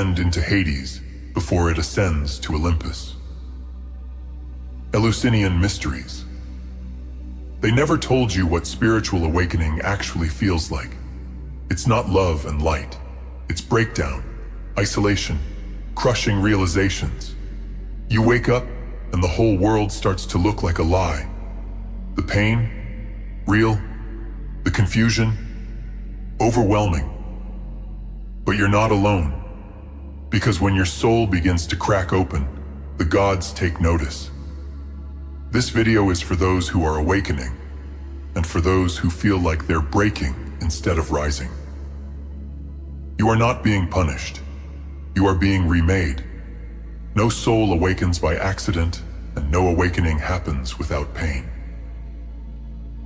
descend into Hades before it ascends to Olympus. Eleusinian Mysteries. They never told you what spiritual awakening actually feels like. It's not love and light. It's breakdown, isolation, crushing realizations. You wake up and the whole world starts to look like a lie. The pain, real. The confusion, overwhelming. But you're not alone. Because when your soul begins to crack open, the gods take notice. This video is for those who are awakening, and for those who feel like they're breaking instead of rising. You are not being punished. You are being remade. No soul awakens by accident, and no awakening happens without pain.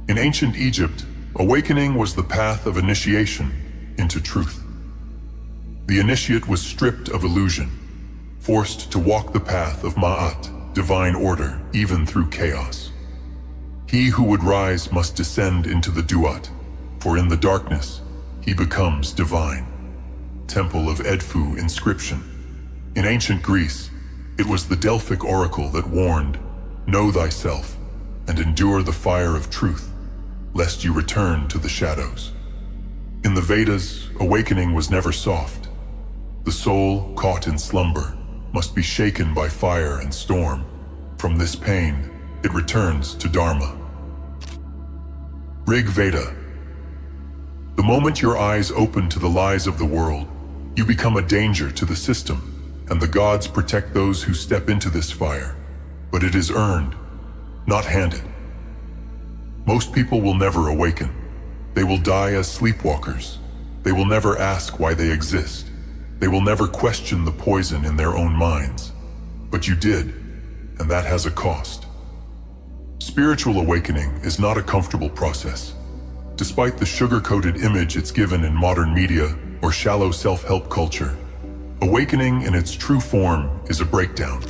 In ancient Egypt, awakening was the path of initiation into truth. The initiate was stripped of illusion, forced to walk the path of Ma'at, divine order, even through chaos. He who would rise must descend into the Duat, for in the darkness, he becomes divine. Temple of Edfu inscription. In ancient Greece, it was the Delphic oracle that warned, "Know thyself, and endure the fire of truth, lest you return to the shadows." In the Vedas, awakening was never soft. The soul, caught in slumber, must be shaken by fire and storm. From this pain, it returns to Dharma. Rig Veda. The moment your eyes open to the lies of the world, you become a danger to the system, and the gods protect those who step into this fire. But it is earned, not handed. Most people will never awaken. They will die as sleepwalkers. They will never ask why they exist. They will never question the poison in their own minds. But you did, and that has a cost. Spiritual awakening is not a comfortable process. Despite the sugar-coated image it's given in modern media or shallow self-help culture, awakening in its true form is a breakdown,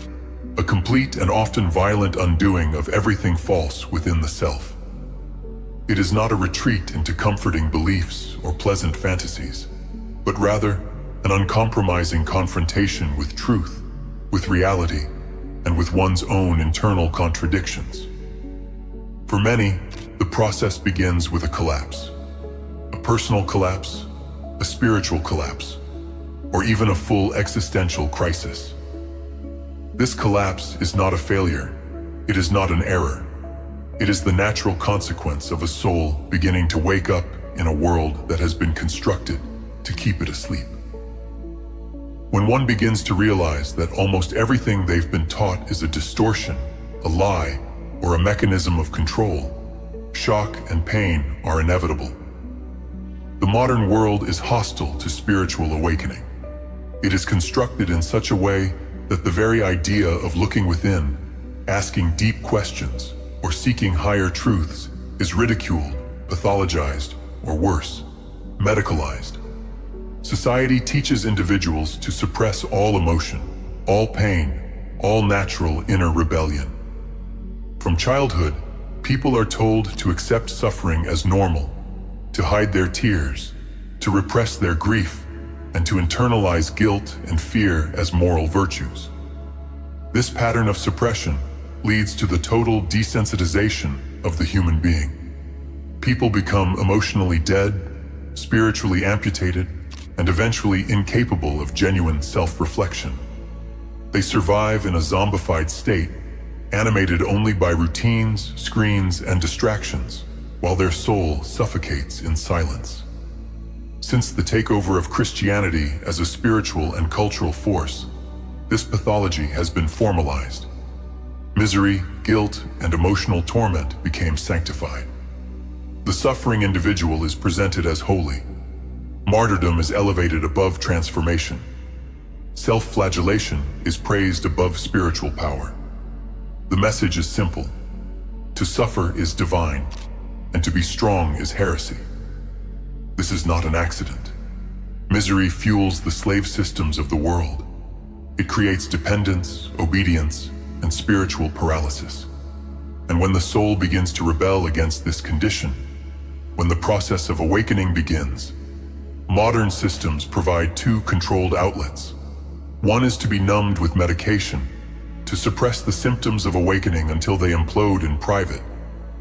a complete and often violent undoing of everything false within the self. It is not a retreat into comforting beliefs or pleasant fantasies, but rather an uncompromising confrontation with truth, with reality, and with one's own internal contradictions. For many, the process begins with a collapse. A personal collapse, a spiritual collapse, or even a full existential crisis. This collapse is not a failure. It is not an error. It is the natural consequence of a soul beginning to wake up in a world that has been constructed to keep it asleep. When one begins to realize that almost everything they've been taught is a distortion, a lie, or a mechanism of control, shock and pain are inevitable. The modern world is hostile to spiritual awakening. It is constructed in such a way that the very idea of looking within, asking deep questions, or seeking higher truths is ridiculed, pathologized, or worse, medicalized. Society teaches individuals to suppress all emotion, all pain, all natural inner rebellion. From childhood, people are told to accept suffering as normal, to hide their tears, to repress their grief, and to internalize guilt and fear as moral virtues. This pattern of suppression leads to the total desensitization of the human being. People become emotionally dead, spiritually amputated, and eventually incapable of genuine self-reflection. They survive in a zombified state, animated only by routines, screens, and distractions, while their soul suffocates in silence. Since the takeover of Christianity as a spiritual and cultural force, this pathology has been formalized. Misery, guilt, and emotional torment became sanctified. The suffering individual is presented as holy. Martyrdom is elevated above transformation. Self-flagellation is praised above spiritual power. The message is simple. To suffer is divine, and to be strong is heresy. This is not an accident. Misery fuels the slave systems of the world. It creates dependence, obedience, and spiritual paralysis. And when the soul begins to rebel against this condition, when the process of awakening begins, modern systems provide two controlled outlets, One is to be numbed with medication, to suppress the symptoms of awakening until they implode in private,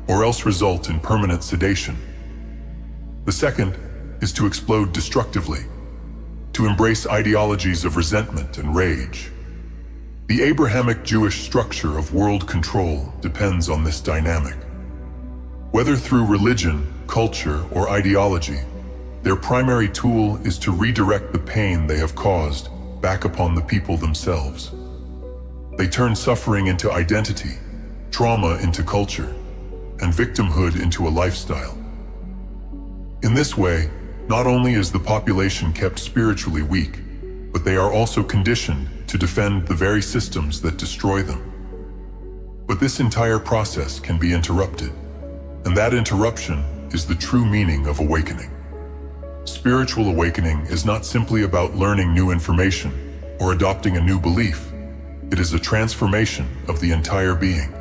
or else result in permanent sedation. The second is to explode destructively, to embrace ideologies of resentment and rage. The Abrahamic Jewish structure of world control depends on this dynamic. Whether through religion, culture, or ideology, their primary tool is to redirect the pain they have caused back upon the people themselves. They turn suffering into identity, trauma into culture, and victimhood into a lifestyle. In this way, not only is the population kept spiritually weak, but they are also conditioned to defend the very systems that destroy them. But this entire process can be interrupted, and that interruption is the true meaning of awakening. Spiritual awakening is not simply about learning new information or adopting a new belief. It is a transformation of the entire being.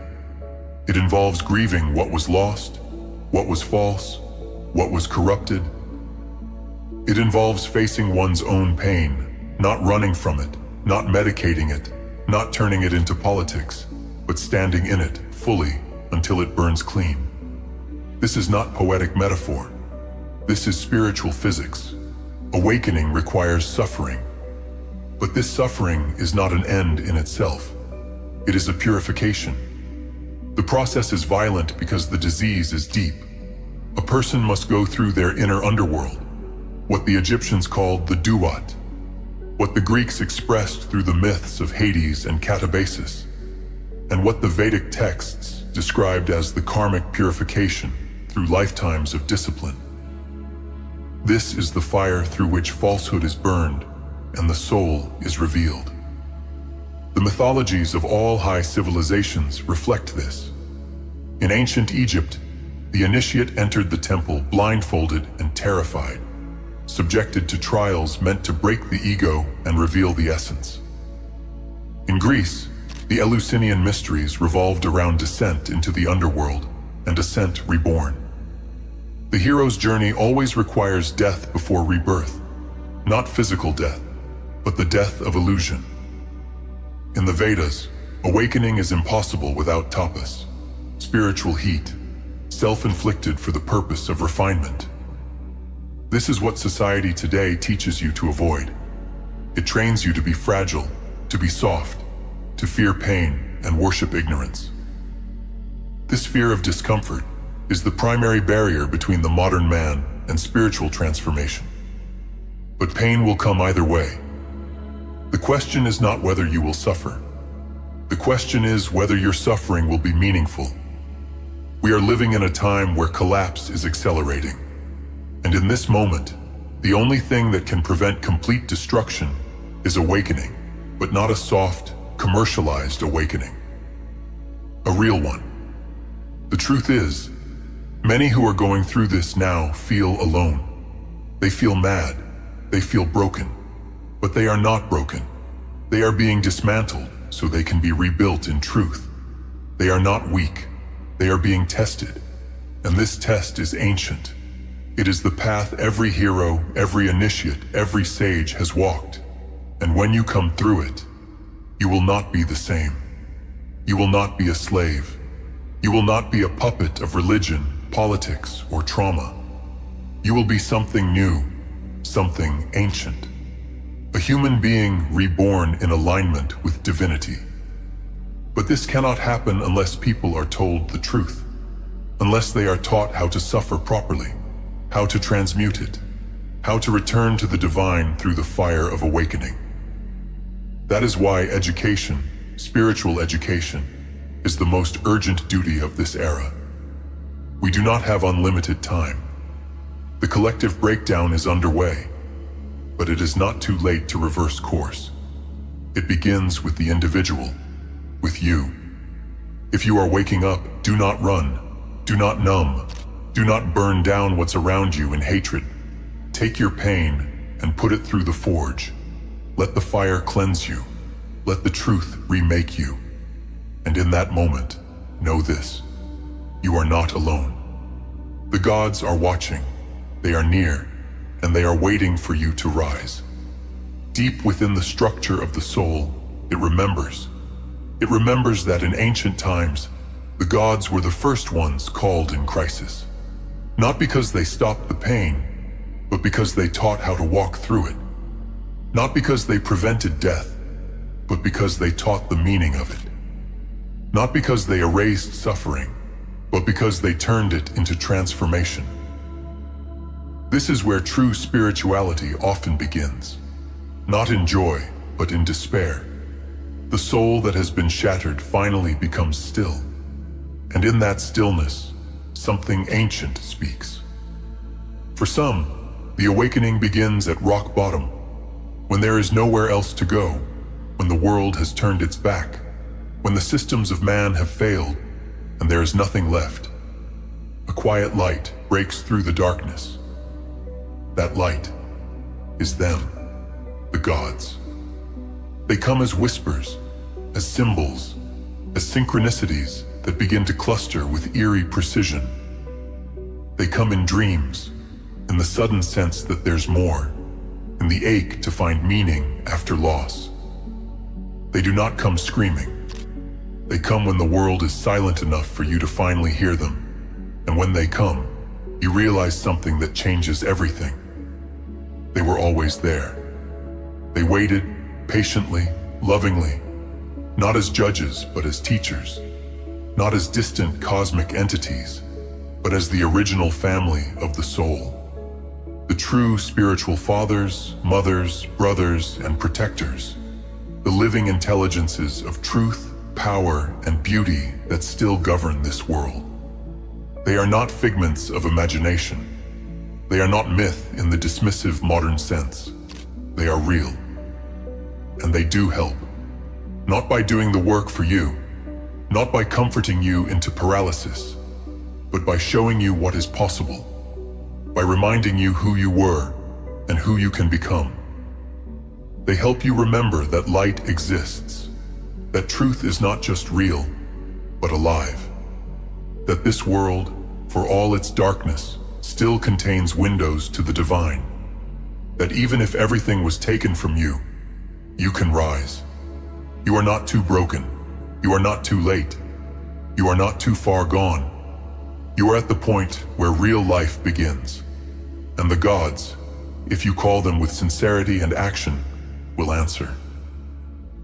It involves grieving what was lost, what was false, what was corrupted. It involves facing one's own pain, not running from it, not medicating it, not turning it into politics, but standing in it fully until it burns clean. This is not poetic metaphor. This is spiritual physics. Awakening requires suffering. But this suffering is not an end in itself. It is a purification. The process is violent because the disease is deep. A person must go through their inner underworld, what the Egyptians called the duat, what the Greeks expressed through the myths of Hades and Catabasis, and what the Vedic texts described as the karmic purification through lifetimes of discipline. This is the fire through which falsehood is burned and the soul is revealed. The mythologies of all high civilizations reflect this. In ancient Egypt, the initiate entered the temple blindfolded and terrified, subjected to trials meant to break the ego and reveal the essence. In Greece, the Eleusinian mysteries revolved around descent into the underworld and ascent reborn. The hero's journey always requires death before rebirth, not physical death, but the death of illusion. In the Vedas, awakening is impossible without tapas, spiritual heat, self-inflicted for the purpose of refinement. This is what society today teaches you to avoid. It trains you to be fragile, to be soft, to fear pain and worship ignorance. This fear of discomfort is the primary barrier between the modern man and spiritual transformation. But pain will come either way. The question is not whether you will suffer. The question is whether your suffering will be meaningful. We are living in a time where collapse is accelerating. And in this moment, the only thing that can prevent complete destruction is awakening, but not a soft, commercialized awakening. A real one. The truth is, many who are going through this now feel alone. They feel mad. They feel broken. But they are not broken. They are being dismantled so they can be rebuilt in truth. They are not weak. They are being tested. And this test is ancient. It is the path every hero, every initiate, every sage has walked. And when you come through it, you will not be the same. You will not be a slave. You will not be a puppet of religion, politics, or trauma. You will be something new, something ancient. A human being reborn in alignment with divinity. But this cannot happen unless people are told the truth, unless they are taught how to suffer properly, how to transmute it, how to return to the divine through the fire of awakening. That is why education, spiritual education, is the most urgent duty of this era. We do not have unlimited time. The collective breakdown is underway, but it is not too late to reverse course. It begins with the individual, with you. If you are waking up, do not run, do not numb, do not burn down what's around you in hatred. Take your pain and put it through the forge. Let the fire cleanse you. Let the truth remake you. And in that moment, know this: you are not alone. The gods are watching. They are near, and they are waiting for you to rise. Deep within the structure of the soul, it remembers. It remembers that in ancient times, the gods were the first ones called in crisis. Not because they stopped the pain, but because they taught how to walk through it. Not because they prevented death, but because they taught the meaning of it. Not because they erased suffering, but because they turned it into transformation. This is where true spirituality often begins. Not in joy, but in despair. The soul that has been shattered finally becomes still. And in that stillness, something ancient speaks. For some, the awakening begins at rock bottom, when there is nowhere else to go, when the world has turned its back, when the systems of man have failed, and there is nothing left. A quiet light breaks through the darkness. That light is them, the gods. They come as whispers, as symbols, as synchronicities that begin to cluster with eerie precision. They come in dreams, in the sudden sense that there's more, in the ache to find meaning after loss. They do not come screaming. They come when the world is silent enough for you to finally hear them. And when they come, you realize something that changes everything. They were always there. They waited, patiently, lovingly, not as judges, but as teachers. Not as distant cosmic entities, but as the original family of the soul. The true spiritual fathers, mothers, brothers, and protectors. The living intelligences of truth, power, and beauty that still govern this world. They are not figments of imagination. They are not myth in the dismissive modern sense. They are real. And they do help. Not by doing the work for you, not by comforting you into paralysis, but by showing you what is possible, by reminding you who you were and who you can become. They help you remember that light exists, that truth is not just real, but alive, that this world, for all its darkness, still contains windows to the divine, that even if everything was taken from you, you can rise. You are not too broken. You are not too late. You are not too far gone. You are at the point where real life begins. And the gods, if you call them with sincerity and action, will answer.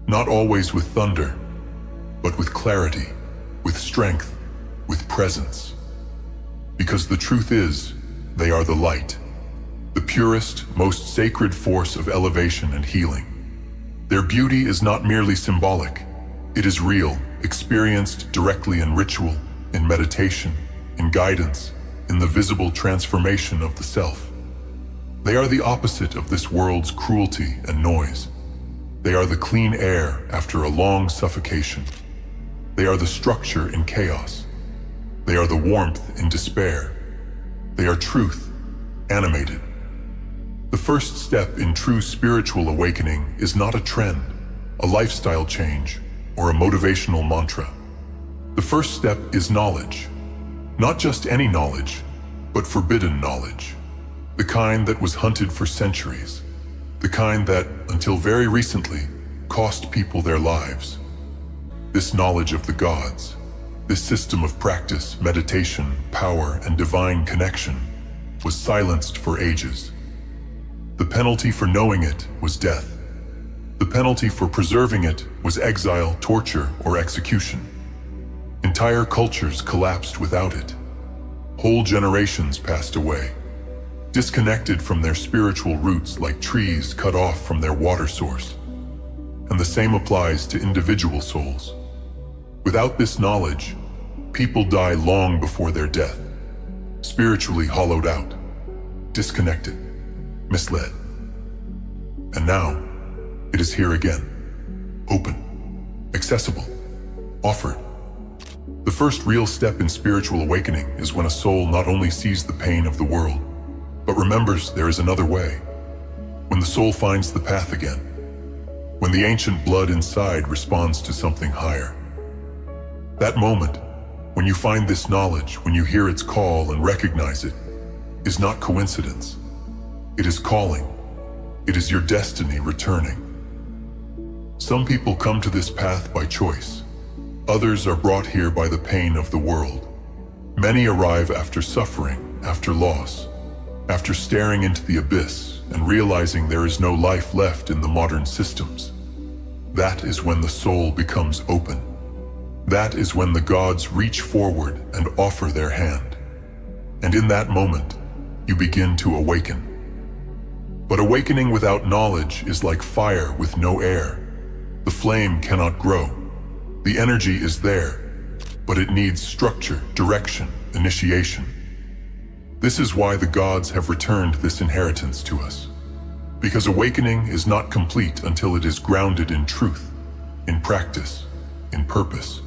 Not always with thunder, but with clarity, with strength, with presence. Because the truth is, they are the light, the purest, most sacred force of elevation and healing. Their beauty is not merely symbolic. It is real, experienced directly in ritual, in meditation, in guidance, in the visible transformation of the self. They are the opposite of this world's cruelty and noise. They are the clean air after a long suffocation. They are the structure in chaos. They are the warmth in despair. They are truth, animated. The first step in true spiritual awakening is not a trend, a lifestyle change, or a motivational mantra. The first step is knowledge. Not just any knowledge, but forbidden knowledge. The kind that was hunted for centuries. The kind that, until very recently, cost people their lives. This knowledge of the gods, this system of practice, meditation, power, and divine connection, was silenced for ages. The penalty for knowing it was death. The penalty for preserving it was exile, torture, or execution. Entire cultures collapsed without it. Whole generations passed away, disconnected from their spiritual roots like trees cut off from their water source. And the same applies to individual souls. Without this knowledge, people die long before their death, spiritually hollowed out, disconnected, misled. And now, it is here again, open, accessible, offered. The first real step in spiritual awakening is when a soul not only sees the pain of the world, but remembers there is another way. When the soul finds the path again. When the ancient blood inside responds to something higher. That moment, when you find this knowledge, when you hear its call and recognize it, is not coincidence. It is calling. It is your destiny returning. Some people come to this path by choice. Others are brought here by the pain of the world. Many arrive after suffering, after loss, after staring into the abyss and realizing there is no life left in the modern systems. That is when the soul becomes open. That is when the gods reach forward and offer their hand. And in that moment, you begin to awaken. But awakening without knowledge is like fire with no air. The flame cannot grow. The energy is there, but it needs structure, direction, initiation. This is why the gods have returned this inheritance to us. Because awakening is not complete until it is grounded in truth, in practice, in purpose.